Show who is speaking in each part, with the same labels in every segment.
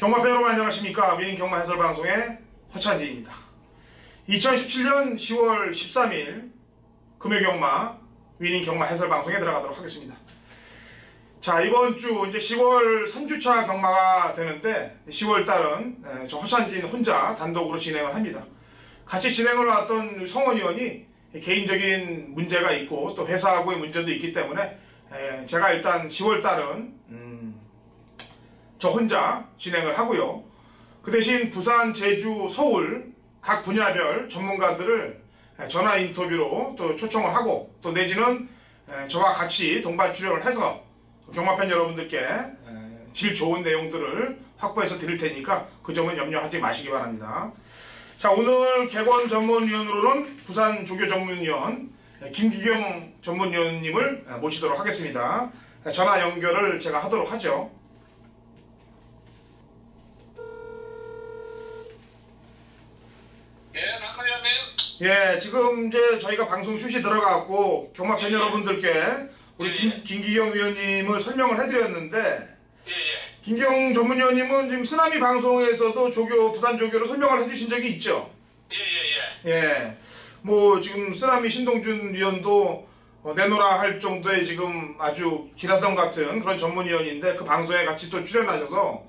Speaker 1: 경마팬 여러분 안녕하십니까. 위닝 경마 해설 방송의 허찬지입니다. 2017년 10월 13일 금요경마 위닝 경마 해설 방송에 들어가도록 하겠습니다. 자, 이번 주 이제 10월 3주차 경마가 되는데 10월 달은 저 허찬진 혼자 단독으로 진행을 합니다. 같이 진행을 왔던 성원 의원이 개인적인 문제가 있고 또 회사하고의 문제도 있기 때문에 제가 일단 10월 달은 저 혼자 진행을 하고요. 그 대신 부산, 제주, 서울 각 분야별 전문가들을 전화 인터뷰로 또 초청을 하고 또 내지는 저와 같이 동반 출연을 해서 경마팬 여러분들께 질 좋은 내용들을 확보해서 드릴 테니까 그 점은 염려하지 마시기 바랍니다. 자, 오늘 개권 전문위원으로는 부산 조교 전문위원 김기경 전문위원님을 모시도록 하겠습니다. 전화 연결을 제가 하도록 하죠. 예, 지금 이제 저희가 방송 슛이 들어가고 경마팬 여러분들께 우리 김기경 위원님을 설명을 해드렸는데, 김기경 전문위원님은 지금 쓰나미 방송에서도 조교, 부산 조교로 설명을 해주신 적이 있죠? 예. 뭐 지금 쓰나미 신동준 위원도 내노라 할 정도의 지금 아주 기라성 같은 그런 전문위원인데 그 방송에 같이 또 출연하셔서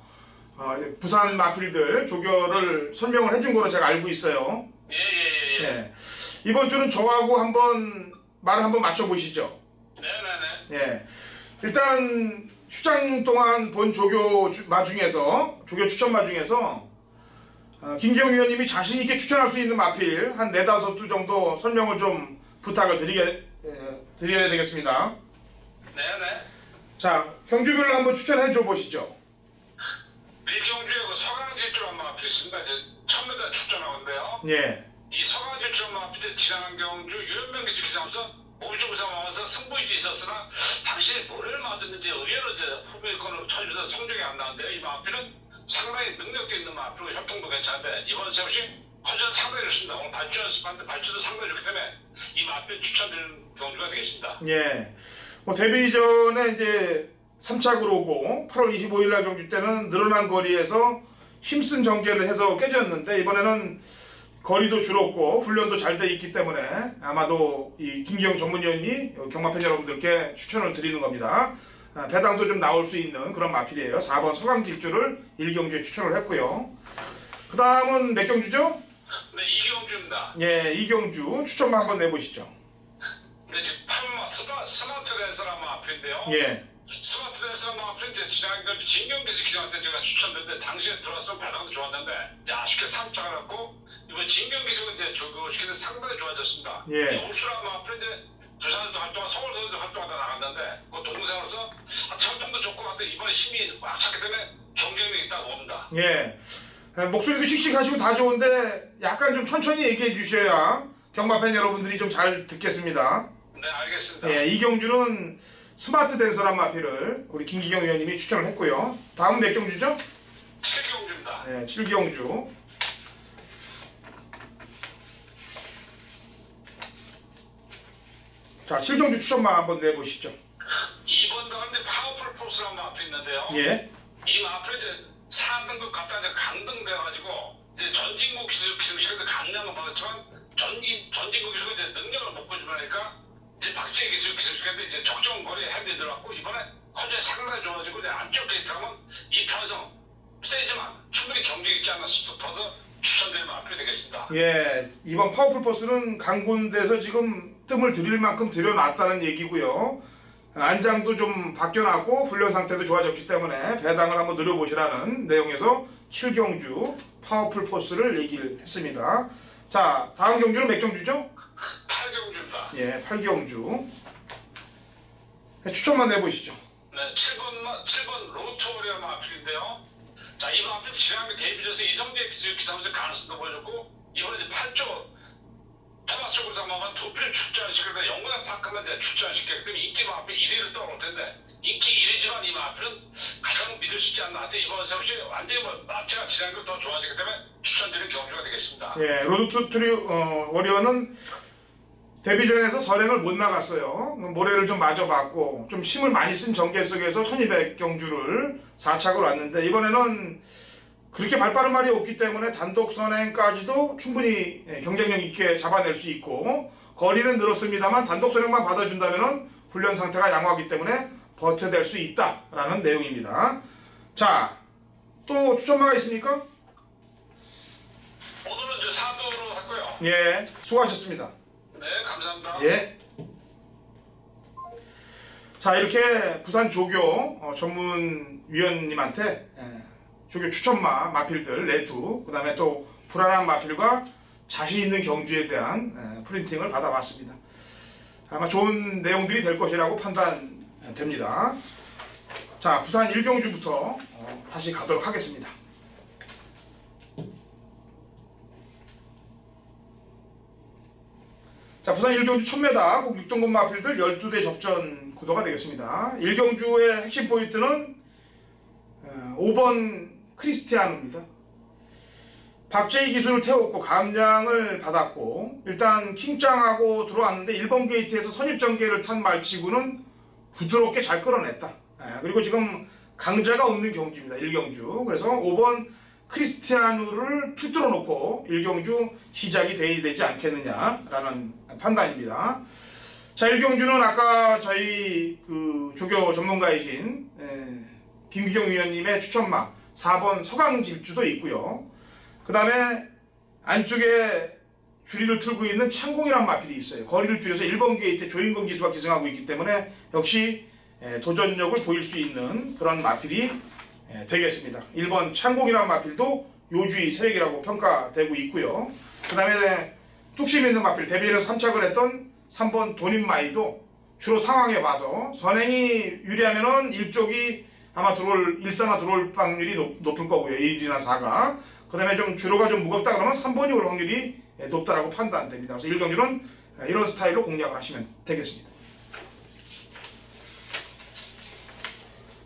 Speaker 1: 부산 마필들 조교를 설명을 해준 거로 제가 알고 있어요. 예. 이번 주는 저하고 한번 말을 한번 맞춰보시죠. 예. 일단 휴장 동안 본 조교 마중에서 조교 추천마 중에서 김기경 위원님이 자신있게 추천할 수 있는 마필 한 4-5두 정도 설명을 좀 부탁을 드려야 되겠습니다. 자, 경주별로 한번 추천해 줘 보시죠.
Speaker 2: 미경주에 그 서강질주 마필 있습니다. 이제 처음에다 출전하는데요.
Speaker 1: 예.
Speaker 2: 이 서강질주 마필 지난 경주 유연명 기수 기사하면서 오비쪽에서 와서 승부일이 있었으나 당시 뭐를 맞았는지 의외로 이제 후배권으로 쳐주면서 성적이 안 나왔는데요. 이 마필은 상당히 능력도 있는 마필이고 협동도 괜찮은데 이번 세우시 허전 상당히 좋습니다. 오늘 발주 연습하는데 발주도 상당히 좋기 때문에 이 마필 추천드리는 경주가 되겠습니다.
Speaker 1: 예. 뭐 데뷔 전에 이제 3착으로 오고 8월 25일날 경주 때는 늘어난 거리에서 힘쓴 전개를 해서 깨졌는데 이번에는 거리도 줄었고 훈련도 잘 돼 있기 때문에 아마도 이 김기경 전문위원이 경마팬 여러분들께 추천을 드리는 겁니다. 배당도 좀 나올 수 있는 그런 마필이에요. 4번 서강질주를 1경주에 추천을 했고요. 그 다음은 몇 경주죠?
Speaker 2: 네, 2경주입니다.
Speaker 1: 예, 2경주 추천만 한번 내보시죠.
Speaker 2: 네, 지금 8번 스마트 댄서라는 마필인데요.
Speaker 1: 예.
Speaker 2: 스마트 댄서라는 마필은 이제 지난 경주 진경기수 기수한테 제가 추천드렸는데 당시에 들어왔으면 배당도 좋았는데 이제 아쉽게 3착을 했고 이번 진경기수가 이제 조교시키는데 상당히 좋아졌습니다.
Speaker 1: 예.
Speaker 2: 올수라 마필은 이제 부산에서도 활동하고 서울에서도 활동하다 나갔는데 그 동생으로서 활동도 좋고 한데 이번에 힘이 꽉 찼기 때문에 경쟁력이 있다고 봅니다.
Speaker 1: 예. 목소리도 씩씩하시고 다 좋은데 약간 좀 천천히 얘기해 주셔야 경마팬 여러분들이 좀 잘 듣겠습니다.
Speaker 2: 네, 알겠습니다.
Speaker 1: 예, 이경주는 스마트 댄서란 마필을 우리 김기경 의원님이 추천을 했고요. 다음 몇 경주죠?
Speaker 2: 7경주입니다.
Speaker 1: 네, 7경주. 자, 7경주 추천만 한번 내보시죠.
Speaker 2: 2번 가운데 파워풀 포스라는 마필이 있는데요.
Speaker 1: 예.
Speaker 2: 이 마필이 이제 4등급 갔다 이제 강등돼가지고 이제 전진국 기술실에서 강량을 받았지만 전진국 기술가 이제 능력을 못 보여주니까 이제 박지혜 기술실인데 이제 적정 거리에 핸들이 들어갔고 이번에 컨디션이 상당히 좋아지고 이제 안쪽 게이트하면 이 편성 세지만 충분히 경쟁 있지 않나 싶어서 추천드리는 마필이 되겠습니다.
Speaker 1: 예, 이번 파워풀 포스는 강군대에서 지금 뜸을 들일 만큼 들여놨다는 얘기고요. 안장도 좀 바뀌어놨고 훈련 상태도 좋아졌기 때문에 배당을 한번 노려보시라는 내용에서 7경주 파워풀 포스를 얘기를 했습니다. 자, 다음 경주는 몇 경주죠?
Speaker 2: 8경주입니다.
Speaker 1: 예, 8경주. 추천만 내보시죠.
Speaker 2: 네, 7번 로토리아 마필인데요. 자, 이 마필 지난해 데뷔전에서 이성재 기사에서 가능성도 보여줬고 이번에 이제 8조 토마스 쪽으로 한번 2편 출전시켰는데 영문의 파크만 이제 출전시켰기 때문에 인기 마필 1위를 떠올 텐데 인기 1위지만 이 마필은 가장 믿을 수 있지 않나 한데 이번 세우시 완전히 뭐 마체가 지난해 더 좋아지기 때문에 추천드리는 경주가 되겠습니다.
Speaker 1: 예, 로드투트리 워리어는 데뷔전에서 선행을 못 나갔어요. 모래를 좀 맞아봤고 좀 힘을 많이 쓴 전개 속에서 1200 경주를 4착으로 왔는데 이번에는 그렇게 발빠른 말이 없기 때문에 단독 선행까지도 충분히 경쟁력 있게 잡아낼 수 있고, 거리는 늘었습니다만 단독 선행만 받아준다면 훈련 상태가 양호하기 때문에 버텨낼 수 있다라는 내용입니다. 자, 또 추천마가 있습니까?
Speaker 2: 오늘은 이제 4도로 했고요.
Speaker 1: 예, 수고하셨습니다.
Speaker 2: 네, 감사합니다.
Speaker 1: 예. 자, 이렇게 부산 조교 전문위원님한테 조교 추천마 마필들 내두, 그 다음에 또 불안한 마필과 자신 있는 경주에 대한 프린팅을 받아봤습니다. 아마 좋은 내용들이 될 것이라고 판단됩니다. 자, 부산 1경주부터 다시 가도록 하겠습니다. 자, 부산 1경주 1000m 국 6등급 마필들 12대 접전 구도가 되겠습니다. 1경주의 핵심 포인트는 5번 크리스티아누입니다. 박재희 기수를 태웠고 감량을 받았고, 일단 킹짱하고 들어왔는데 1번 게이트에서 선입전개를 탄 말치고는 부드럽게 잘 끌어냈다. 그리고 지금 강자가 없는 경주입니다. 1경주. 그래서 5번 크리스티아누를 필두로 놓고 1경주 시작이 돼야 되지 않겠느냐라는 판단입니다. 자, 1경주는 아까 저희 그 조교 전문가이신 김기경 위원님의 추천마 4번 서강질주도 있고요. 그 다음에 안쪽에 줄이를 틀고 있는 창공이라는 마필이 있어요. 거리를 줄여서 1번 게이트에 조인건 기수가 기승하고 있기 때문에 역시 도전력을 보일 수 있는 그런 마필이 되겠습니다. 1번 창공이라는 마필도 요주의 세력이라고 평가되고 있고요. 그 다음에 뚝심 있는 마필, 데뷔에서 3착을 했던 3번 돈인마이도 주로 상황에 봐서 선행이 유리하면은 일쪽이 아마 일사나 들어올 확률이 높을 거고요. 1이나 4가. 그 다음에 좀 주로가 좀 무겁다 그러면 3번이 올 확률이 높다라고 판단됩니다. 그래서 1경주는 이런 스타일로 공략을 하시면 되겠습니다.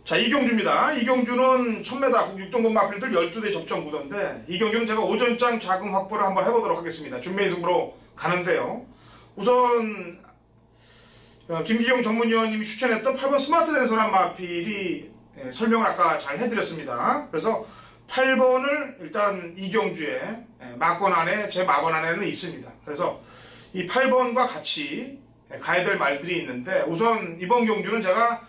Speaker 1: 자, 2경주입니다. 2경주는 1000m 국 6등급 마필들 12대 접전 구도인데, 2경주는 제가 오전장 자금 확보를 한번 해보도록 하겠습니다. 준비 승부로 가는데요. 우선 김기경 전문위원님이 추천했던 8번 스마트 댄서란 마필이 설명을 아까 잘 해드렸습니다. 그래서 8번을 일단 2경주에 막권 안에, 제 막권 안에는 있습니다. 그래서 이 8번과 같이 가야 될 말들이 있는데, 우선 이번 경주는 제가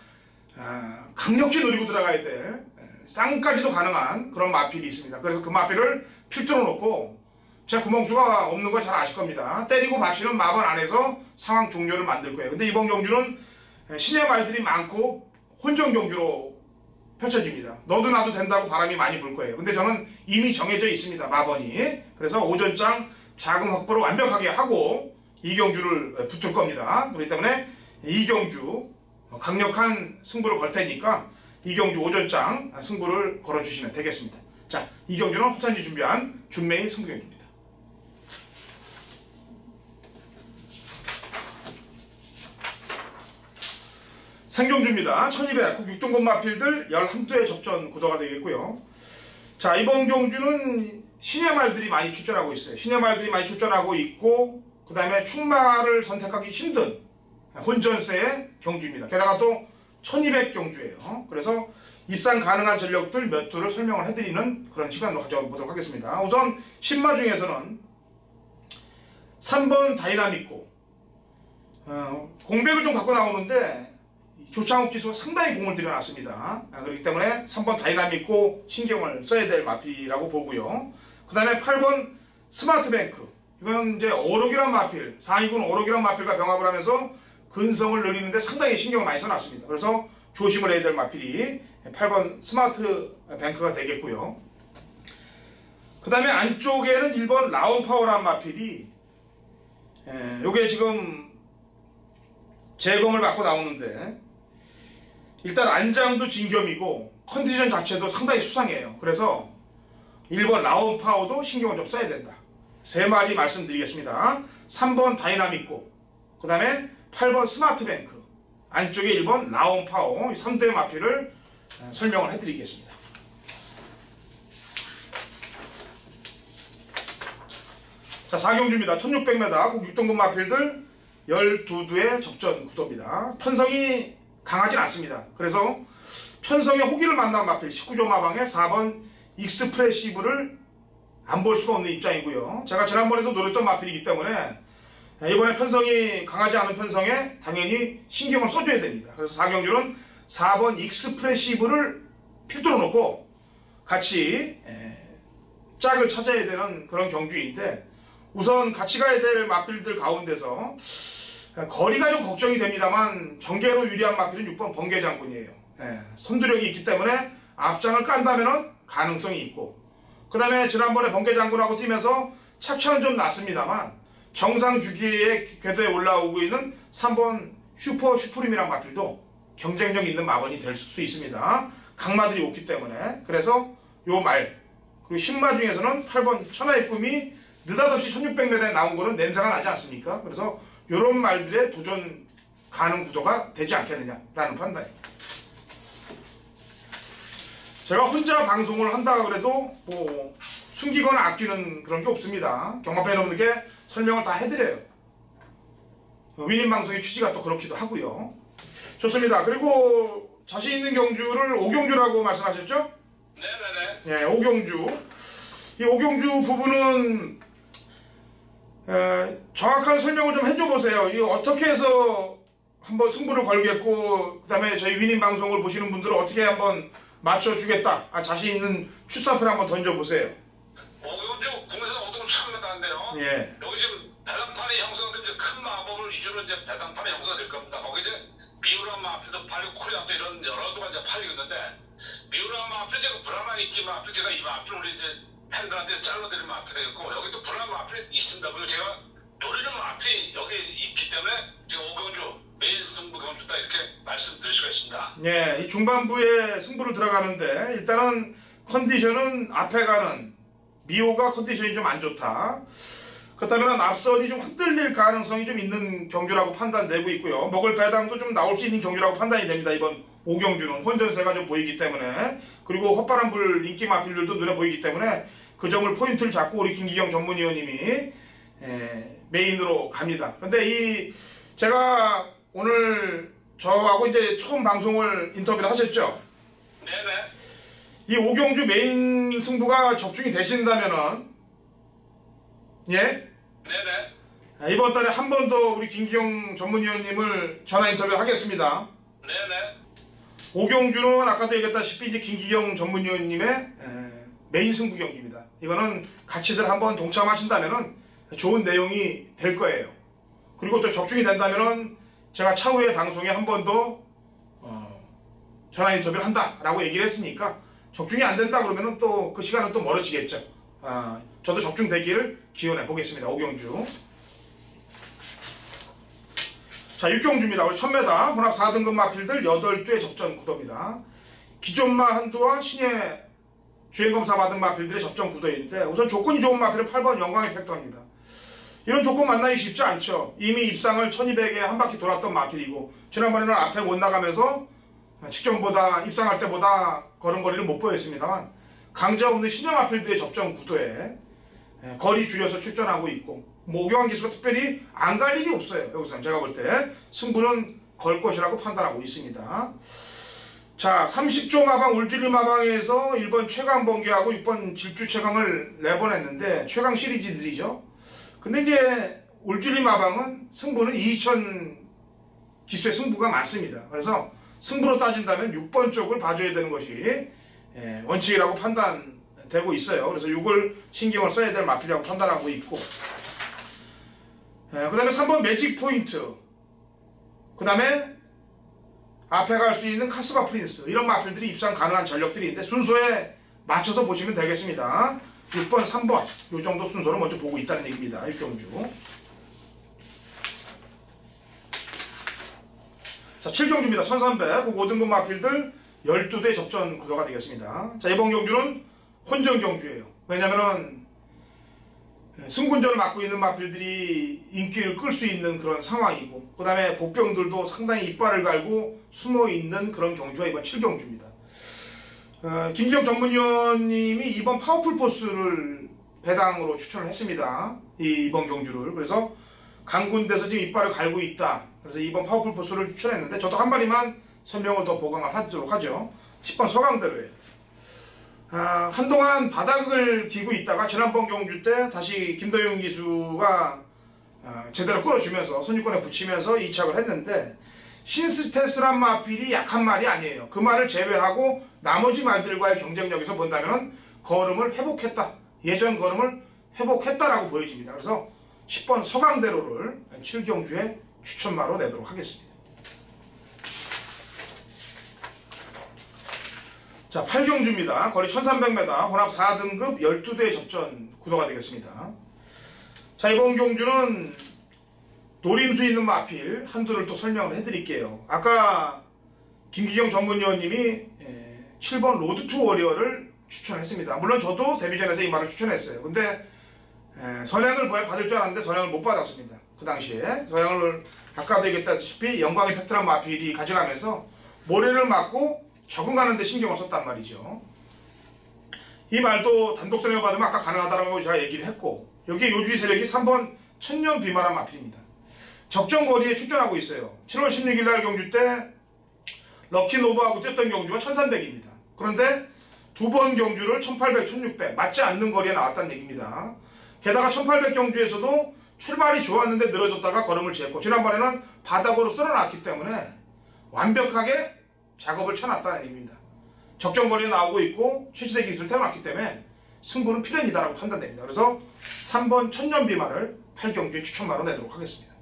Speaker 1: 강력히 노리고 들어가야 될 쌍까지도 가능한 그런 마필이 있습니다. 그래서 그 마필을 필두로 놓고, 제 구멍수가 없는 거 잘 아실 겁니다. 때리고 바치는 마번 안에서 상황 종료를 만들 거예요. 근데 이번 경주는 신의 말들이 많고 혼전 경주로 펼쳐집니다. 너도 나도 된다고 바람이 많이 불 거예요. 근데 저는 이미 정해져 있습니다. 마번이. 그래서 오전장 자금 확보를 완벽하게 하고 2경주를 붙을 겁니다. 그렇기 때문에 2경주 강력한 승부를 걸 테니까 2경주 오전장 승부를 걸어주시면 되겠습니다. 자, 2경주는 허찬이 준비한 준메인 승부경주입니다. 생경주입니다. 1200 국 6등급 마필들 11도의 접전 구도가 되겠고요. 자, 이번 경주는 신의 말들이 많이 출전하고 있어요. 신의 말들이 많이 출전하고 있고, 그 다음에 충마를 선택하기 힘든 혼전세의 경주입니다. 게다가 또 1200 경주예요. 그래서 입상 가능한 전력들 몇 도를 설명을 해드리는 그런 시간으로 가져보도록 하겠습니다. 우선 신마 중에서는 3번 다이나믹고, 공백을 좀 갖고 나오는데 조창욱 기수가 상당히 공을 들여놨습니다. 그렇기 때문에 3번 다이나믹고 신경을 써야 될 마필이라고 보고요. 그 다음에 8번 스마트뱅크, 이건 이제 어록이란 마필, 상위군 어록이란 마필과 병합을 하면서 근성을 늘리는데 상당히 신경을 많이 써놨습니다. 그래서 조심을 해야 될 마필이 8번 스마트뱅크가 되겠고요. 그 다음에 안쪽에는 1번 라운파워란 마필이 요게 지금 재검을 받고 나오는데, 일단 안장도 진겸이고 컨디션 자체도 상당히 수상해요. 그래서 1번 라운파워도 신경을 좀 써야 된다. 3마리 말씀드리겠습니다. 3번 다이나믹고, 그 다음에 8번 스마트뱅크, 안쪽에 1번 라운파워, 이 3대의 마필을 설명을 해드리겠습니다. 자, 4경주입니다. 1600m 국 6등급 마필들 12두의 접전 구도입니다. 편성이 강하진 않습니다. 그래서 편성의 호기를 만난 마필 19조 마방에 4번 익스프레시브를 안 볼 수가 없는 입장이고요. 제가 지난번에도 노렸던 마필이기 때문에 이번에 편성이 강하지 않은 편성에 당연히 신경을 써줘야 됩니다. 그래서 4경주는 4번 익스프레시브를 필두로 놓고 같이 짝을 찾아야 되는 그런 경주인데, 우선 같이 가야 될 마필들 가운데서 거리가 좀 걱정이 됩니다만 전개로 유리한 마필은 6번 번개장군이에요. 선두력이 있기 때문에 앞장을 깐다면 가능성이 있고, 그 다음에 지난번에 번개장군하고 뛰면서 착차는 좀 났습니다만 정상 주기의 궤도에 올라오고 있는 3번 슈프림이란 마필도 경쟁력 있는 마번이 될 수 있습니다. 강마들이 없기 때문에. 그래서 요 말, 그리고 신마 중에서는 8번 천하의 꿈이 느닷없이 1600m에 나온 거는 냄새가 나지 않습니까? 그래서 요런 말들의 도전 가능 구도가 되지 않겠느냐라는 판단입니다. 제가 혼자 방송을 한다 그래도 뭐 숨기거나 아끼는 그런 게 없습니다. 경마팬 여러분들께 설명을 다 해드려요. 위닝 방송의 취지가 또 그렇기도 하고요. 좋습니다. 그리고 자신 있는 경주를 5경주라고 말씀하셨죠?
Speaker 2: 네네네.
Speaker 1: 예, 5경주. 이 5경주 부분은 정확한 설명을 좀 해줘 보세요. 이 어떻게 해서 한번 승부를 걸겠고, 그 다음에 저희 위닝 방송을 보시는 분들은 어떻게 한번 맞춰주겠다. 자신 있는 출사표를 한번 던져보세요.
Speaker 2: 5경주 공산 오동을 처음 나는데요.
Speaker 1: 예.
Speaker 2: 여기 지금 배당판이 형성된 이제 큰 마법을 위주로 이제 배당판이 형성될 겁니다. 거기 이제 미우란 마필도 팔리고 코리아도 이런 여러 도가 이제 팔리고 있는데, 미우란 마필 제가 브라만 있기 마필 제가 이 마필 우리 이제 팬들한테 잘라드린 마필이 되겠고, 여기 또 브라만 마필이 있습니다. 그리고 제가 노리는 마필이 여기 있기 때문에 지금 5경주 메인 승부 경주다 이렇게 말씀드릴 수가 있습니다.
Speaker 1: 예, 이 중반부에 승부를 들어가는데 일단은 컨디션은 앞에 가는 미호가 컨디션이 좀 안 좋다. 그렇다면 앞선이 좀 흔들릴 가능성이 좀 있는 경주라고 판단되고 있고요. 먹을 배당도 좀 나올 수 있는 경주라고 판단이 됩니다. 이번 5경주는 혼전세가 좀 보이기 때문에, 그리고 헛바람불 인기 마필들도 눈에 보이기 때문에 그 점을 포인트를 잡고 우리 김기경 전문위원님이 메인으로 갑니다. 근데 제가 오늘 저하고 이제 처음 방송을 인터뷰를 하셨죠?
Speaker 2: 네네.
Speaker 1: 이 5경주 메인 승부가 적중이 되신다면은, 예?
Speaker 2: 네네.
Speaker 1: 이번 달에 한 번 더 우리 김기경 전문위원님을 전화 인터뷰를 하겠습니다.
Speaker 2: 네네.
Speaker 1: 5경주는 아까도 얘기했다시피 이제 김기경 전문위원님의 메인 승부 경기입니다. 이거는 같이들 한번 동참하신다면은 좋은 내용이 될 거예요. 그리고 또 적중이 된다면은 제가 차후에 방송에 한 번 더 전화 인터뷰를 한다라고 얘기를 했으니까, 적중이 안 된다 그러면은 또 그 시간은 또 멀어지겠죠. 저도 적중되기를 기원해 보겠습니다. 5경주. 자, 6경주입니다. 우리 1000m 혼합 4등급 마필들 8대 접전 구도입니다. 기존마 한두와 신예 주행검사 받은 마필들의 접전 구도인데, 우선 조건이 좋은 마필은 8번 영광의 팩터입니다. 이런 조건 만나기 쉽지 않죠. 이미 입상을 1200에 한 바퀴 돌았던 마필이고, 지난번에는 앞에 못 나가면서 직전보다 입상할 때보다 걸음걸이를 못 보였습니다만, 강자 없는 신예 마필들의 접전 구도에 거리 줄여서 출전하고 있고, 오경환 기수가 특별히 안 갈 일이 없어요. 여기서 제가 볼 때 승부는 걸 것이라고 판단하고 있습니다. 자, 30조 마방 울줄리 마방에서 1번 최강 번개하고 6번 질주 최강을 내보냈는데, 최강 시리즈들이죠. 근데 이제 울줄리 마방은 승부는 2000 기수의 승부가 많습니다. 그래서 승부로 따진다면 6번 쪽을 봐줘야 되는 것이 원칙이라고 판단되고 있어요. 그래서 6을 신경을 써야 될 마필이라고 판단하고 있고, 그 다음에 3번 매직 포인트, 그 다음에 앞에 갈 수 있는 카스바 프린스, 이런 마필들이 입상 가능한 전력들이 있는데 순서에 맞춰서 보시면 되겠습니다. 6번, 3번 이 정도 순서로 먼저 보고 있다는 얘기입니다. 1경주. 자, 7경주입니다. 1300 5등급 마필들 12대 접전 구도가 되겠습니다. 자, 이번 경주는 혼전 경주예요. 왜냐면은 승군전을 맡고 있는 마필들이 인기를 끌 수 있는 그런 상황이고, 그 다음에 복병들도 상당히 이빨을 갈고 숨어있는 그런 경주가 이번 7경주입니다. 김기경 전문위원님이 이번 파워풀 포스를 배당으로 추천을 했습니다. 이번 경주를. 그래서 강군데서 지금 이빨을 갈고 있다. 그래서 이번 파워풀 포스를 추천했는데, 저도 한 마리만 설명을 더 보강을 하도록 하죠. 10번 서강대로예요. 한동안 바닥을 기고 있다가 지난번 경주 때 다시 김도영 기수가 제대로 끌어주면서 선두권에 붙이면서 이착을 했는데, 힌스테스란 마필이 약한 말이 아니에요. 그 말을 제외하고 나머지 말들과의 경쟁력에서 본다면 걸음을 회복했다, 예전 걸음을 회복했다라고 보여집니다. 그래서 10번 서강대로를 7경주에 추천마로 내도록 하겠습니다. 자, 8경주입니다. 거리 1300m, 혼합 4등급 12대 접전 구도가 되겠습니다. 자, 이번 경주는 노림수 있는 마필 한두를 또 설명을 해드릴게요. 아까 김기경 전문위원님이 7번 로드 투 워리어를 추천했습니다. 물론 저도 데뷔전에서 이 말을 추천했어요. 근데 선행을 받을 줄 알았는데 선행을 못 받았습니다. 그 당시에 선행을 아까도 얘기했다시피 영광의 팩트란 마필이 가져가면서 모래를 맞고 적응하는 데 신경을 썼단 말이죠. 이 말도 단독 선행을 받으면 아까 가능하다고 제가 얘기를 했고, 여기에 요주의 세력이 3번 천년 비만한 마필입니다. 적정 거리에 출전하고 있어요. 7월 16일 날 경주 때 럭키노브하고 뛰었던 경주가 1300입니다. 그런데 두 번 경주를 1800, 1600 맞지 않는 거리에 나왔다는 얘기입니다. 게다가 1800 경주에서도 출발이 좋았는데 늘어졌다가 걸음을 재고, 지난번에는 바닥으로 쓸어놨기 때문에 완벽하게 작업을 쳐놨다는 얘기입니다. 적정 거리에 나오고 있고 최치대 기술을 태워놨기 때문에 승부는 필연이다라고 판단됩니다. 그래서 3번 천년 비만을 8경주에 추천마로 내도록 하겠습니다.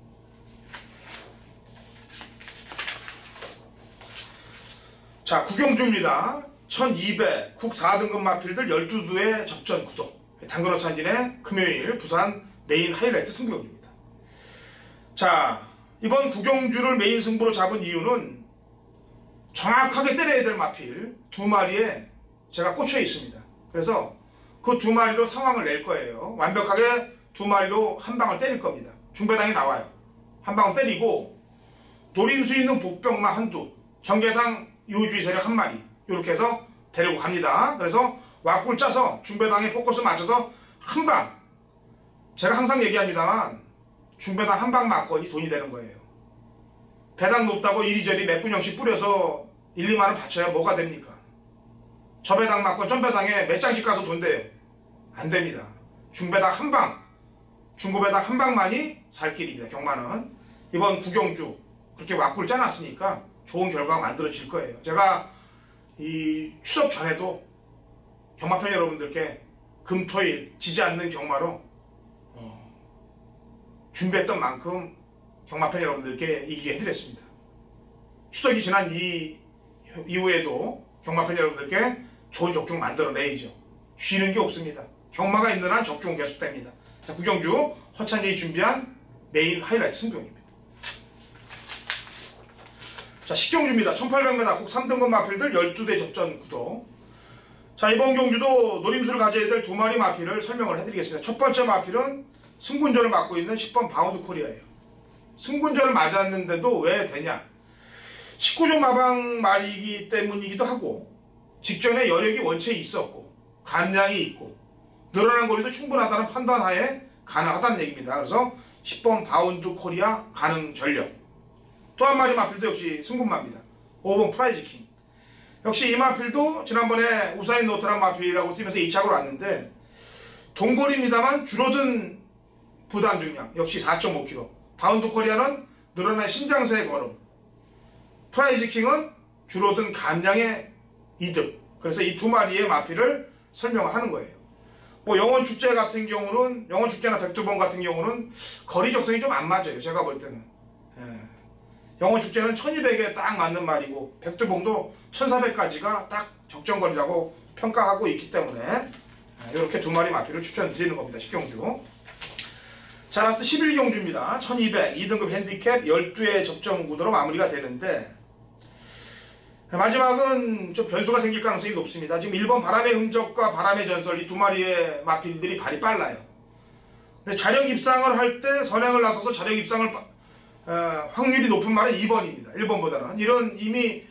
Speaker 1: 자, 9경주입니다. 1200 국 4등급 마필들 12두의 접전 구도, 당근어찬진의 금요일 부산 메인 하이라이트 승부경주입니다. 자, 이번 9경주를 메인 승부로 잡은 이유는 정확하게 때려야 될 마필 두 마리에 제가 꽂혀 있습니다. 그래서 그 두 마리로 상황을 낼 거예요. 완벽하게 두 마리로 한 방을 때릴 겁니다. 중배당이 나와요. 한 방을 때리고 노림수 있는 복병마 한두, 정계상 요주의 세력 한 마리, 이렇게 해서 데리고 갑니다. 그래서 왁구를 짜서 중배당에 포커스 맞춰서 한 방, 제가 항상 얘기합니다만 중배당 한 방 맞건이 돈이 되는 거예요. 배당 높다고 이리저리 몇 군형씩 뿌려서 1, 2만원 받쳐야 뭐가 됩니까? 저 배당 맞건 전 배당에 몇 장씩 가서 돈 돼요? 안 됩니다. 중배당 한 방, 중고배당 한 방만이 살 길입니다. 경마는 이번 9경주 그렇게 왁구를 짜놨으니까 좋은 결과가 만들어질 거예요. 제가 이 추석 전에도 경마팬 여러분들께 금토일 지지 않는 경마로 준비했던 만큼 경마팬 여러분들께 이기게 해드렸습니다. 추석이 지난 이후에도 경마팬 여러분들께 좋은 적중 만들어내야죠. 쉬는 게 없습니다. 경마가 있는 한 적중은 계속됩니다. 자, 9경주 허찬이이 준비한 메인 하이라이트 승부경입니다. 자, 10경주입니다. 1800m 국 3등급 마필들 12대 접전 구도. 자, 이번 경주도 노림수를 가져야 될 두 마리 마필을 설명을 해드리겠습니다. 첫 번째 마필은 승군전을 맡고 있는 10번 바운드 코리아예요. 승군전을 맞았는데도 왜 되냐? 19종 마방 말이기 때문이기도 하고, 직전에 여력이 원체 있었고 감량이 있고 늘어난 거리도 충분하다는 판단하에 가능하다는 얘기입니다. 그래서 10번 바운드 코리아 가능 전력. 또 한 마리 마필도 역시 승군마입니다. 5번 프라이즈킹. 역시 이 마필도 지난번에 우사인 노트란 마필이라고 뛰면서 2착으로 왔는데 동거리입니다만 줄어든 부담 중량, 역시 4.5kg. 바운드 코리아는 늘어난 신장세의 걸음, 프라이즈킹은 줄어든 감량의 이득. 그래서 이 두 마리의 마필을 설명을 하는 거예요. 뭐 영원축제 같은 경우는, 영원축제나 백두봉 같은 경우는 거리 적성이 좀 안 맞아요. 제가 볼 때는. 영원축제는 1200에 딱 맞는 말이고 백두봉도 1400까지가 딱 적정거리라고 평가하고 있기 때문에 이렇게 두 마리 마필을 추천드리는 겁니다. 10경주. 자, 라스트 11경주입니다. 1200 2등급 핸디캡 12의 접전구도로 마무리가 되는데 마지막은 좀 변수가 생길 가능성이 높습니다. 지금 1번 바람의 흔적과 바람의 전설, 이 두 마리의 마필들이 발이 빨라요. 근데 자력 입상을 할 때 선행을 나서서 자력 입상을 확률이 높은 말은 2번입니다. 1번보다는. 이런 이미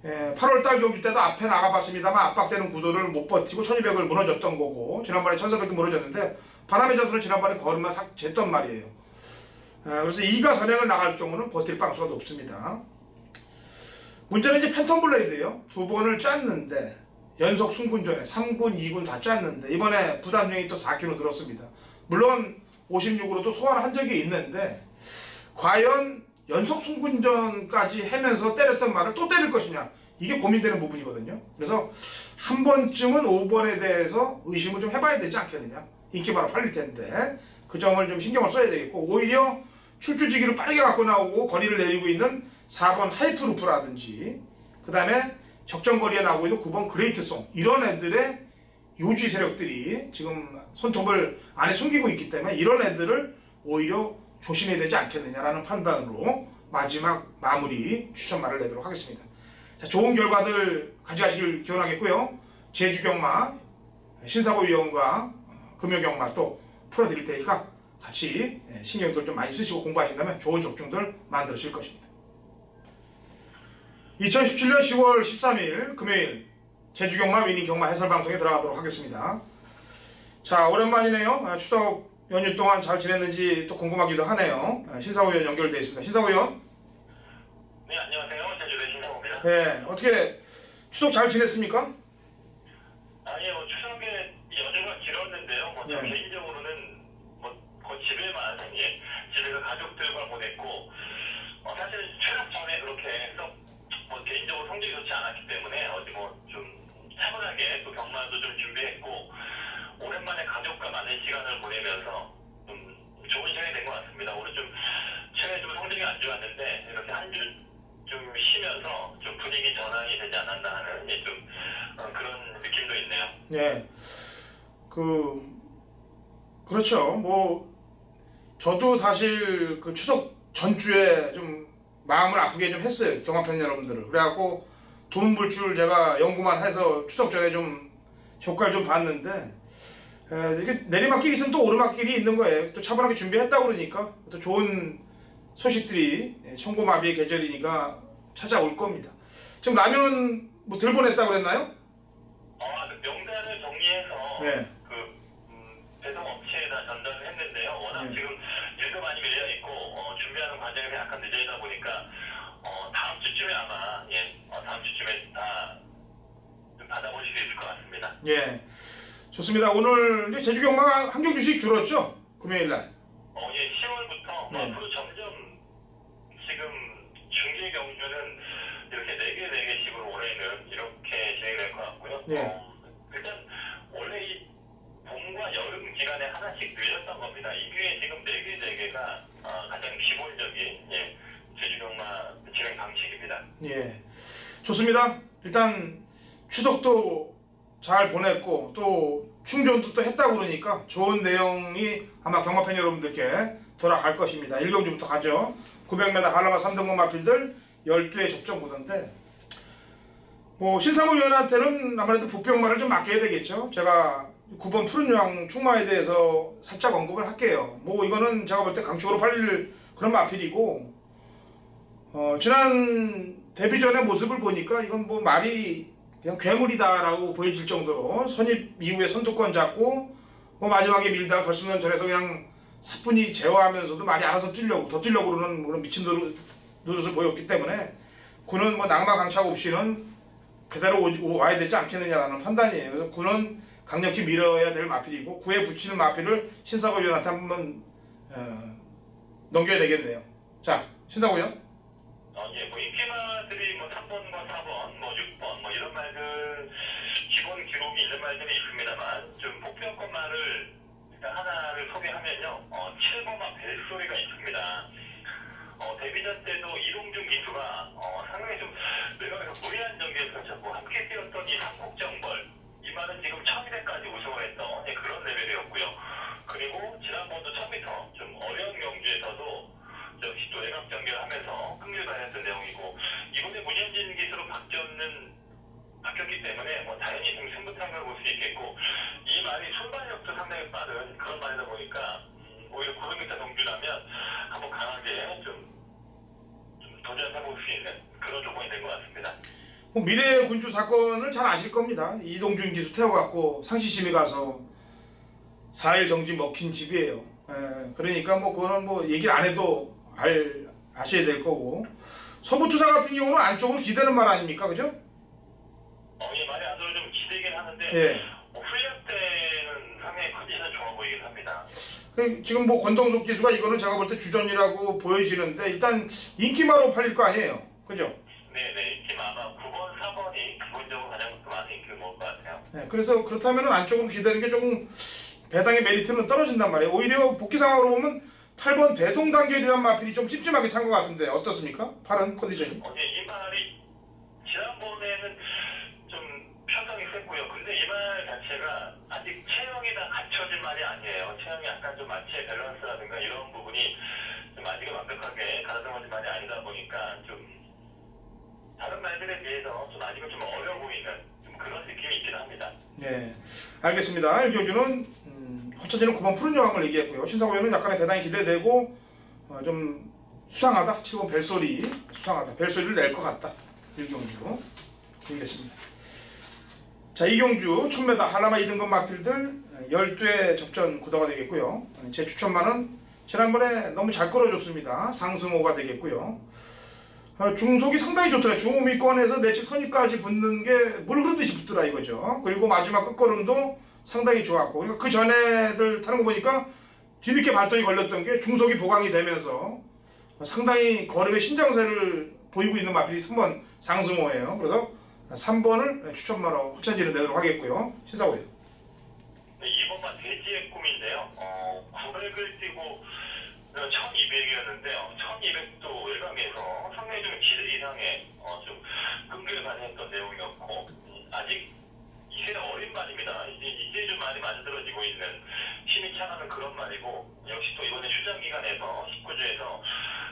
Speaker 1: 8월달 경주 때도 앞에 나가봤습니다만 압박되는 구도를 못 버티고 1200을 무너졌던 거고, 지난번에 1400도 무너졌는데 바람의 전설은 지난번에 걸음만 싹 쟀던 말이에요. 그래서 2가 선행을 나갈 경우는 버틸 방수가 높습니다. 문제는 이제 팬텀 블레이드예요. 두 번을 짰는데 연속 승군전에 3군, 2군 다 짰는데 이번에 부단령이 또 4기로 늘었습니다. 물론 56으로도 소환을 한 적이 있는데 과연 연속 승군전까지 하면서 때렸던 말을 또 때릴 것이냐, 이게 고민되는 부분이거든요. 그래서 한 번쯤은 5번에 대해서 의심을 좀 해봐야 되지 않겠느냐. 인기 바로 팔릴 텐데 그 점을 좀 신경을 써야 되겠고, 오히려 출주지기를 빠르게 갖고 나오고 거리를 내리고 있는 4번 하이프루프라든지 그 다음에 적정거리에 나오고 있는 9번 그레이트송, 이런 애들의 요지 세력들이 지금 손톱을 안에 숨기고 있기 때문에 이런 애들을 오히려 조심해야 되지 않겠느냐라는 판단으로 마지막 마무리 추천말을 내도록 하겠습니다. 자, 좋은 결과들 가져가시길 기원하겠고요. 제주경마 신사고 위원과 금요경마 또 풀어드릴 테니까 같이 신경들 좀 많이 쓰시고 공부하신다면 좋은 적중들 만들어질 것입니다. 2017년 10월 13일 금요일 제주경마 위닝경마 해설방송에 들어가도록 하겠습니다. 자, 오랜만이네요. 추석 연휴 동안 잘 지냈는지 또 궁금하기도 하네요. 신사고 위원 연결되어 있습니다. 신사고 위원.
Speaker 2: 네, 안녕하세요. 제주도의 신사고입니다.
Speaker 1: 네, 어떻게 추석 잘 지냈습니까?
Speaker 2: 아니, 추석에 연휴가 길었는데요. 저
Speaker 1: 네.
Speaker 2: 개인적으로는 거의 집에만, 집에서 가족들과 보냈고, 사실 추석 전에 그렇게 해서 개인적으로 성적이 좋지 않았기 때문에 어디 좀 차분하게 또 경마도 좀 준비했고, 오랜만에 가족과 많은 시간을 보내면서 좀 좋은 시간이 된 것 같습니다. 올해 최근에 좀 성적이 안 좋았는데 이렇게 한 주 좀 쉬면서 좀 분위기 전환이 되지 않았나 하는 그런 느낌도 있네요.
Speaker 1: 네, 그렇죠. 저도 사실 그 추석 전주에 좀 마음을 아프게 좀 했어요. 경마팬 여러분들을. 그래갖고 돈불줄 제가 연구만 해서 추석 전에 좀 효과를 좀 봤는데, 이게 내리막길이 있으면 또 오르막길이 있는 거예요. 또 차분하게 준비했다고 그러니까 또 좋은 소식들이 청고마비의 계절이니까 찾아올 겁니다. 지금 라면 덜 보냈다고 그랬나요?
Speaker 2: 명단을 정리해서
Speaker 1: 네.
Speaker 2: 배송 업체에다 전달을 했는데요. 워낙
Speaker 1: 네.
Speaker 2: 지금 일도 많이 밀려 있고 준비하는 과정이 약간 늦어지다 보니까 다음 주쯤에 아마 다음 주쯤에 다 받아보실 수 있을 것 같습니다.
Speaker 1: 예, 좋습니다. 오늘 이제 제주경마가 한경 주식 줄었죠? 금요일날.
Speaker 2: 10월부터
Speaker 1: 네.
Speaker 2: 앞으로 점점 지금 중계 경주는 이렇게 4개씩으로 올해는 이렇게 진행이 될 것 같고요.
Speaker 1: 네.
Speaker 2: 일단 원래 이 봄과 여름 기간에 하나씩 늘렸던 겁니다. 이게 지금 4개가 가장 기본적인 제주경마 진행 방식입니다.
Speaker 1: 예, 좋습니다. 일단 추석도 잘 보냈고 또 충전도 또 했다고 그러니까 좋은 내용이 아마 경마팬 여러분들께 돌아갈 것입니다. 1경주부터 가죠. 900m 한라마 3등급 마필들 12회 접종 보던데, 신상우 위원한테는 아무래도 복병마를 좀 맡겨야 되겠죠. 제가 9번 푸른유황 충마에 대해서 살짝 언급을 할게요. 이거는 제가 볼 때 강축으로 팔릴 그런 마필이고, 지난 데뷔전의 모습을 보니까 이건 말이 그냥 괴물이다라고 보여질 정도로 선입 이후에 선두권 잡고 마지막에 밀다가 결승전에서 그냥 사뿐히 제어하면서도 많이 알아서 더 뛰려고 그러는 그런 미친 노릇을 보였기 때문에 군은 낙마 강착 없이는 그대로 와야 되지 않겠느냐라는 판단이에요. 그래서 군은 강력히 밀어야 될 마필이고 9에 붙이는 마필을 신사고 위원한테 한번 넘겨야 되겠네요. 자, 신사고 위원.
Speaker 2: 인기마들이 3번과 4번, 6번 이런 말들 기본 기록이 있는 말들이 있습니다만 좀 복병권말을 하나를 소개하면요. 7번마 벨소리가 있습니다. 데뷔전 때도 이동준 기수가 상당히 좀 외곽에서 무리한 전개를 펼쳤고 함께 뛰었던 이 삼국정벌, 이 말은 지금 1000m까지 우승을 했던 그런 레벨이었고요. 그리고 지난번도 1000m 좀 어려운 경주에서도 역시 또 외곽 전개를 하면서 승리를 다녔던 내용이고, 이번에 문현진 기수로 바뀌었기 때문에 당연히 좀 승부탕을 볼 수 있겠고, 이 말이 순발력도 상당히 빠른 그런 말이다 보니까 오히려 900m 동주라면 한번 강하게 좀 도전해볼 수 있는 그런 조건이 된 것 같습니다.
Speaker 1: 미래의 군주 사건을 잘 아실 겁니다. 이동준 기수 태워갖고 상시심에 가서 4일 정지 먹힌 집이에요. 그러니까 그거는 얘기를 안 해도 아셔야 될 거고, 서부투사 같은 경우는 안쪽으로 기대는 말 아닙니까, 그죠?
Speaker 2: 말이 안으로 좀
Speaker 1: 예.
Speaker 2: 훈련 때는 상당히 컨디션이 좋아 보이긴 합니다.
Speaker 1: 지금 뭐 권동석 기수가 이거는 제가 볼 때 주전이라고 보여지는데 일단 인기마로 팔릴 거 아니에요, 그죠?
Speaker 2: 네네, 인기마 아마 9번, 4번이 기본적으로 가장 많은 인기를 먹을 것 같아요.
Speaker 1: 네, 그래서 그렇다면 안쪽으로 기대는 게 조금 배당의 메리트는 떨어진단 말이에요. 오히려 복귀 상황으로 보면 8번 대동단결이란 마필이 좀 찜찜하게 탄 것 같은데 어떻습니까? 팔은 컨디션이?
Speaker 2: 이 말이 지난번에는 좀 편성이 셌고요. 근데 이 말 자체가 아직 체형이 다 갖춰진 말이 아니에요. 체형이 약간 좀 마취의 밸런스라든가 이런 부분이 좀 아직은 완벽하게 가다듬어진 말이 아니다 보니까 좀 다른 말들에 비해서 좀 아직은 좀 어려워 보이는 좀 그런 느낌이 있긴 합니다.
Speaker 1: 네, 알겠습니다. 일경주는 허천지는 9번 푸른 여왕을 얘기했고요. 신사고에는 약간의 배당이 기대되고 좀 수상하다. 7번 벨소리 수상하다. 벨소리를 낼 것 같다. 일경주 얘기했습니다. 자, 이경주 1000m 하나마 2등급 마필들 12회 접전 구도가 되겠고요. 제 추천만은 지난번에 너무 잘 끌어줬습니다. 상승호가 되겠고요. 중속이 상당히 좋더라. 중후미권에서 내측 선입까지 붙는 게 물 흐르듯이 붙더라 이거죠. 그리고 마지막 끝걸음도 상당히 좋았고, 그러니까 그 전에들 타는 거 보니까 뒤늦게 발동이 걸렸던 게 중속이 보강이 되면서 상당히 걸음의 신장세를 보이고 있는 마필이 3번 상승호예요. 그래서 3번을 추천마로 허천지를 내도록 하겠고요. 신사고요.
Speaker 2: 네, 2번만 돼지의 꿈인데요. 900을 뛰고 1200이었는데요. 1200도 외곽에서 상당히 좀 기대 이상의 좀 끈기를 발휘했던 내용이었고, 아직 이제 어린 말입니다. 이제 좀 많이 만들어지고 있는 힘이 차가는 그런 말이고, 역시 또 이번에 휴장 기간에서 19주에서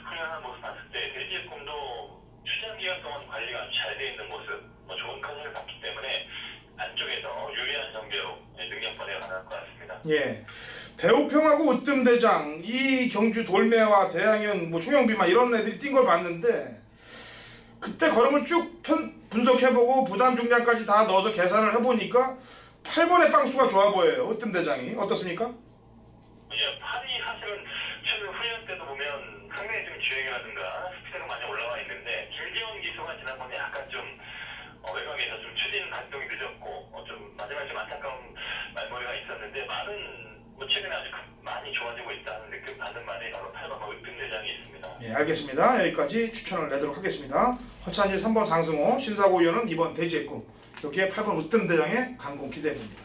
Speaker 2: 훈련한 모습 봤을 때 돼지의 꿈도 휴장 기간 동안 관리가 아주 잘 되어 있는 모습, 좋은 컨셉을 봤기 때문에 안쪽에서 유리한 전개로 능력 발휘가 가능할 것 같습니다.
Speaker 1: 예, 대우평하고 으뜸대장 이 경주 돌매와 대양현 뭐 총영비만 이런 애들이 뛴 걸 봤는데 그때 걸음을 쭉 분석해보고 부담 중량까지 다 넣어서 계산을 해보니까 8번의 빵수가 좋아 보여요. 으뜸대장이 어떻습니까?
Speaker 2: 예, 팔이 사실은 최근 훈련 때도 보면 상당히 좀 주행이라든가 스피드가 많이 올라와 있는데, 김지원 기수가 지난번에 약간 좀 외곽에서 좀 추진 활동이 늦었고 좀 마지막에 좀 안타까운 말머리가 있었는데, 말은 뭐 최근에 아주 많이 좋아지고 있다는 느낌 받는 말이 바로 8번 으뜸대장이 있습니다.
Speaker 1: 예, 알겠습니다. 여기까지 추천을 내도록 하겠습니다. 허찬지 3번 상승호, 신사고 의원은 2번 돼지의 꿈, 여기에 8번 으뜸대장의 강공 기대됩니다.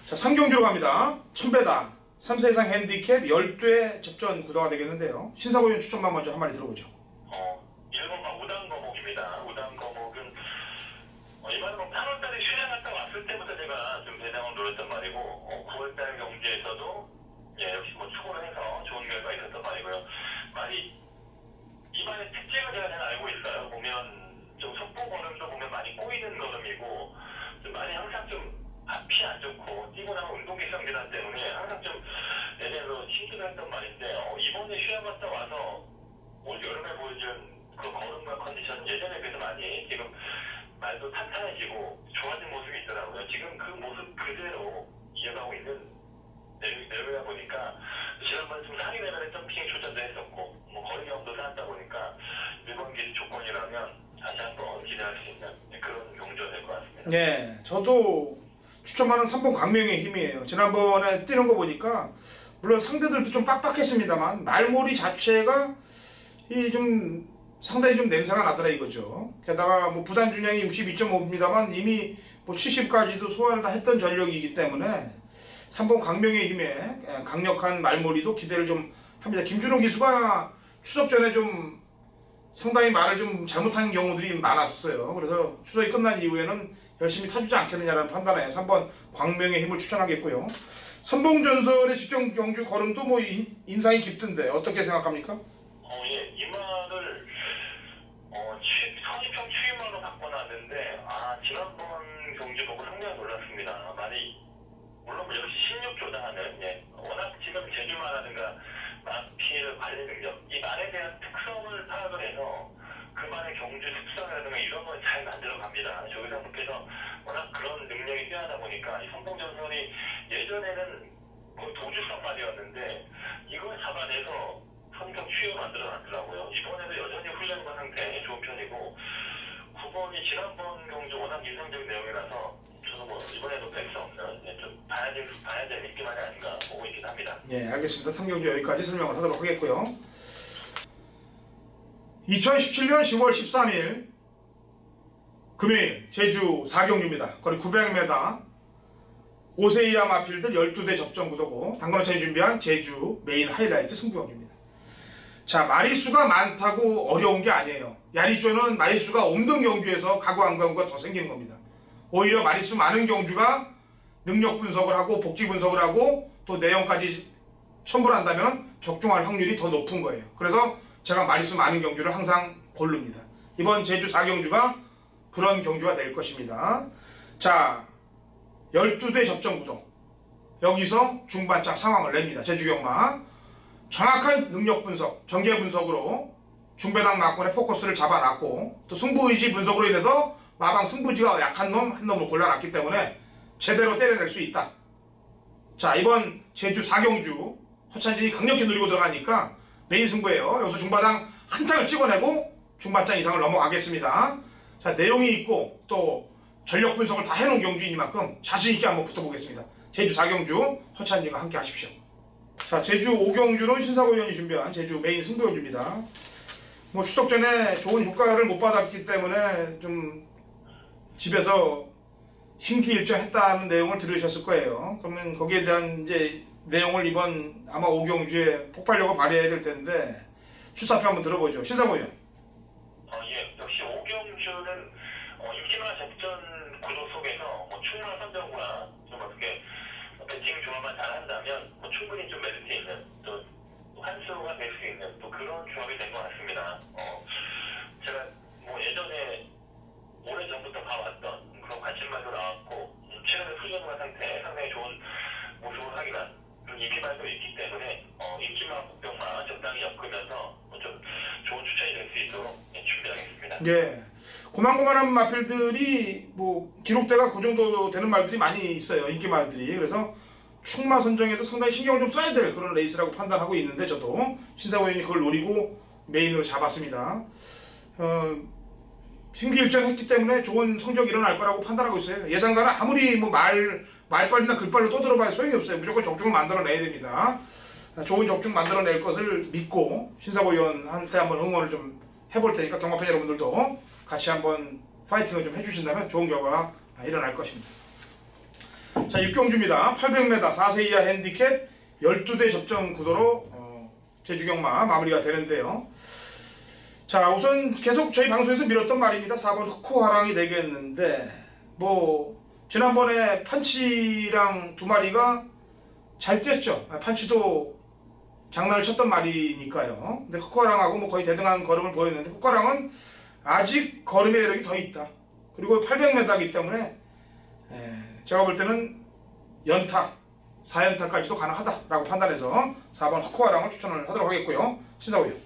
Speaker 1: 자, 3경주로 갑니다. 1000배다 3세 이상 핸디캡 12회 접전 구도가 되겠는데요. 신사고 의원 추천만 먼저 한 마디 들어보죠.
Speaker 2: 1번만 우당거목입니다. 우당거목은 이번에 8월달에 휴양 갔다 왔을 때부터 제가 좀 배당을 노렸단 말이고, 9월달 경기에서도 역시 초를 해서 좋은 결과가 있었단 말이고요. 이번에 특징을 제가 잘 알고 있어요. 보면 좀 속보 걸음도 보면 많이 꼬이는 걸음이고, 좀 많이 항상 좀 앞이 안 좋고 뛰고 나면 운동기성 기단 때문에 항상 좀 내내로 힘들었던 말인데, 이번에 휴양 갔다 와서 올 여름에 보여준 그 걸음과 컨디션 예전에 비해서 많이 지금 말도 탄탄해지고 좋아진 모습이 있더라고요. 지금 그 모습 그대로 이어가고 있는 내용이다 보니까 지난번에 좀 상위 레벨의 점핑 조절도 했었고 거리 경험도 쌓았다 보니까 이번 길 조건이라면 다시 한번 기대할 수 있는 그런 경주가 될 것 같습니다.
Speaker 1: 네, 저도 추천하는 3번 광명의 힘이에요. 지난번에 뛰는 거 보니까 물론 상대들도 좀 빡빡했습니다만 말몰이 자체가 좀 상당히 좀 냄새가 나더라 이거죠. 게다가 뭐 부단 중량이 62.5입니다만 이미 뭐 70까지도 소화를 다 했던 전력이기 때문에 3번 광명의 힘에 강력한 말몰이도 기대를 좀 합니다. 김준호 기수가 추석 전에 좀 상당히 말을 좀 잘못한 경우들이 많았어요. 그래서 추석이 끝난 이후에는 열심히 타주지 않겠느냐라는 판단에 3번 광명의 힘을 추천하겠고요. 선봉전설의 직전 경주 걸음도 뭐 인상이 깊던데 어떻게 생각합니까?
Speaker 2: 이 말을 선입형 추임말로 바꿔놨는데, 지난번 경주 보고 상당히 놀랐습니다. 말이 물론 역시 16조다하는 워낙 지금 제주마라든가 마필 관리 능력, 이 말에 대한 특성을 파악을 해서 그 말의 경주 습성이라든가 이런 걸 잘 만들어 갑니다. 조교사분께서 워낙 그런 능력이 뛰어나다 보니까 이 선봉전설이 예전에는 거의 도주성 말이었는데 이걸 잡아내서 성격 취업 만들어 놨더라고요. 이번에도 여전히 훈련과 상태 좋은 편이고,
Speaker 3: 9번이 지난번 경주 워낙 인상적인 내용이라서 저는 뭐 이번에도 뺄 수 없는 좀 봐야 될 느낌만이 아닌가 보고 있긴 합니다.
Speaker 1: 예, 알겠습니다. 3경주 여기까지 설명을 하도록 하겠고요. 2017년 10월 13일 금요일 제주 4경주입니다. 거리 900m 5세 이하 마필들 12대 접전 구도고 당근어차이 준비한 제주 메인 하이라이트 승부경주입니다. 자, 마리수가 많다고 어려운 게 아니에요. 야리조는 마리수가 없는 경주에서 가구 안 가구가 더 생기는 겁니다. 오히려 마리수 많은 경주가 능력 분석을 하고 복지 분석을 하고 또 내용까지 첨부를 한다면 적중할 확률이 더 높은 거예요. 그래서 제가 마리수 많은 경주를 항상 고릅니다. 이번 제주 4경주가 그런 경주가 될 것입니다. 자, 12대 접전 구도. 여기서 중반장 상황을 냅니다. 제주경마. 정확한 능력 분석, 전개 분석으로 중배당 막권의 포커스를 잡아놨고 또 승부의지 분석으로 인해서 마방 승부지가 약한 놈 한 놈을 골라놨기 때문에 제대로 때려낼 수 있다. 자, 이번 제주 4경주 허찬진이 강력히 누리고 들어가니까 메인 승부예요. 여기서 중바당 한 탕을 찍어내고 중반장 이상을 넘어가겠습니다. 자, 내용이 있고 또 전력 분석을 다 해놓은 경주이니만큼 자신있게 한번 붙어보겠습니다. 제주 4경주 허찬진과 함께 하십시오. 자, 제주 5경주는 신사고 의원이 준비한 제주 메인 승부경주입니다. 뭐 추석 전에 좋은 효과를 못 받았기 때문에 좀 집에서 심기일전했다는 내용을 들으셨을 거예요. 그러면 거기에 대한 이제 내용을 이번 아마 5경주에 폭발력을 발휘해야 될 텐데 출사표 한번 들어보죠. 신사고 의원.
Speaker 3: 예, 역시 5경주는 인기만 접전 구도 속에서 충분한 선정과 좀 어떻게 배팅 조합만 잘한다면 충분히 좀 메리트 있는 또 환수가 될 수 있는 또 그런 조합이 된 것 같습니다. 제가 뭐 예전에 오래전부터 봐왔던 그런 관심말도 나왔고 최근에 훈련과 상태 상당히 좋은 모습을 하기만 그런 인기말도 있기 때문에 인기만 복병만 적당히 엮으면서 좀 좋은 추천이 될 수 있도록 준비하겠습니다.
Speaker 1: 예, 고만고만한 마필들이 뭐 기록대가 그 정도 되는 말들이 많이 있어요. 인기 말들이. 그래서 충마 선정에도 상당히 신경을 좀 써야 될 그런 레이스라고 판단하고 있는데 저도 신사고 의원이 그걸 노리고 메인으로 잡았습니다. 심기일전했기 때문에 좋은 성적이 일어날 거라고 판단하고 있어요. 예상가는 아무리 뭐 말빨이나 글빨로 떠들어봐야 소용이 없어요. 무조건 적중을 만들어내야 됩니다. 좋은 적중 만들어낼 것을 믿고 신사고 의원한테 한번 응원을 좀 해볼 테니까 경마팬 여러분들도 같이 한번 파이팅을 좀 해주신다면 좋은 결과가 일어날 것입니다. 자, 6경주입니다. 800m 4세 이하 핸디캡 12대 접전 구도로 제주경마 마무리가 되는데요. 자, 우선 계속 저희 방송에서 밀었던 말입니다. 4번 흑호화랑이 되겠는데 뭐 지난번에 판치랑 두 마리가 잘 뛰었죠. 판치도 장난을 쳤던 말이니까요. 근데 흑호화랑하고 뭐 거의 대등한 걸음을 보였는데 흑호화랑은 아직 걸음의 여력이 더 있다. 그리고 800m이기 때문에 제가 볼 때는 연타, 4연타까지도 가능하다라고 판단해서 4번 흑호화랑을 추천을 하도록 하겠고요. 신사고 의원.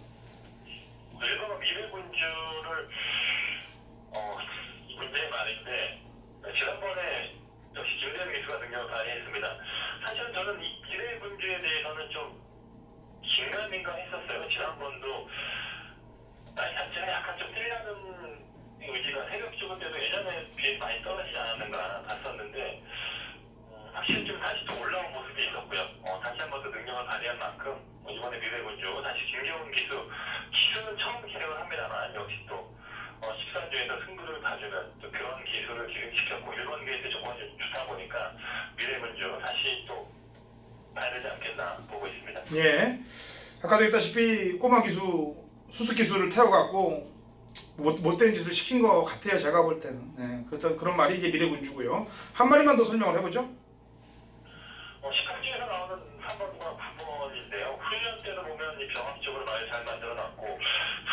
Speaker 3: 일본은 미래군주를 문제의 말인데 지난번에 역시 김대현 기수가 능력을 발휘했습니다. 사실은 저는 이 미래군주에 대해서는 좀 긴가민가 했었어요. 지난번도 나이 자체가 약간 좀 뛰려는 의지가 세력적인 때도 예전에 비해 많이 떨어지지 않았는가 봤었는데 확실히 좀 다시 또 올라온 모습이 있었고요. 다시 한 번 더 능력을 발휘한 만큼 이번에 미래군주 다시 김경훈 기수는 처음 기생을 합니다만 역시 또 14주에서 승부를 봐주는 또 그런 기술을 기능시켰고 일본 게이트 조건이 좀 좋다 보니까 미래군주 다시 또 봐야 되지 않겠나 보고 있습니다.
Speaker 1: 예, 아까도 했다시피 꼬마 기수 수습 기술을 태워갖고 못된 짓을 시킨 것 같아요. 제가 볼 때는. 그런 말이 이게 미래군주고요. 한 마리만 더 설명을 해보죠.
Speaker 3: 10강주에서 나오는 3번과 9번인데요. 훈련 때도 보면 이 병합적으로 말을 잘 만들어놨고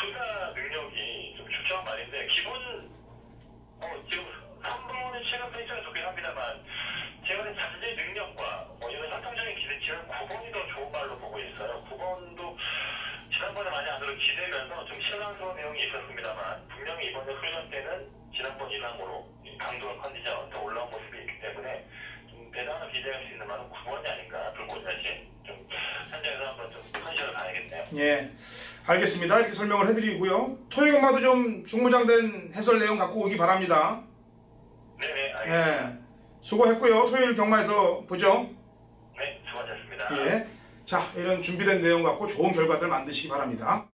Speaker 3: 투자 능력이 좀 출중한 말인데 기본 지금 3번은 최근 페이스가 좋긴 합니다만 최근에 잠재 능력과 이런 현상적인 기대치는 9번이 더 좋은 말로 보고 있어요. 9번도 지난번에 많이 안으로 기대면서 좀 실망스러운 내용이 있었습니다만 분명히 이번에 훈련 때는 지난번 이상으로 강도와 컨디션 더 올라온 모습이 있기 때문에 좀 대단한 기대할 수 있는 말은 9번이 아닌가 불꽃야신 좀 현장에서 한번 좀 컨디션을 봐야겠네요.
Speaker 1: 예, 알겠습니다. 이렇게 설명을 해드리고요. 토요 경마도 좀 중무장된 해설 내용 갖고 오기 바랍니다.
Speaker 3: 네네, 알겠습니다.
Speaker 1: 예, 수고했고요. 토요일 경마에서 보죠.
Speaker 3: 네, 수고하셨습니다.
Speaker 1: 예. 자, 이런 준비된 내용 갖고 좋은 결과들 만드시기 바랍니다.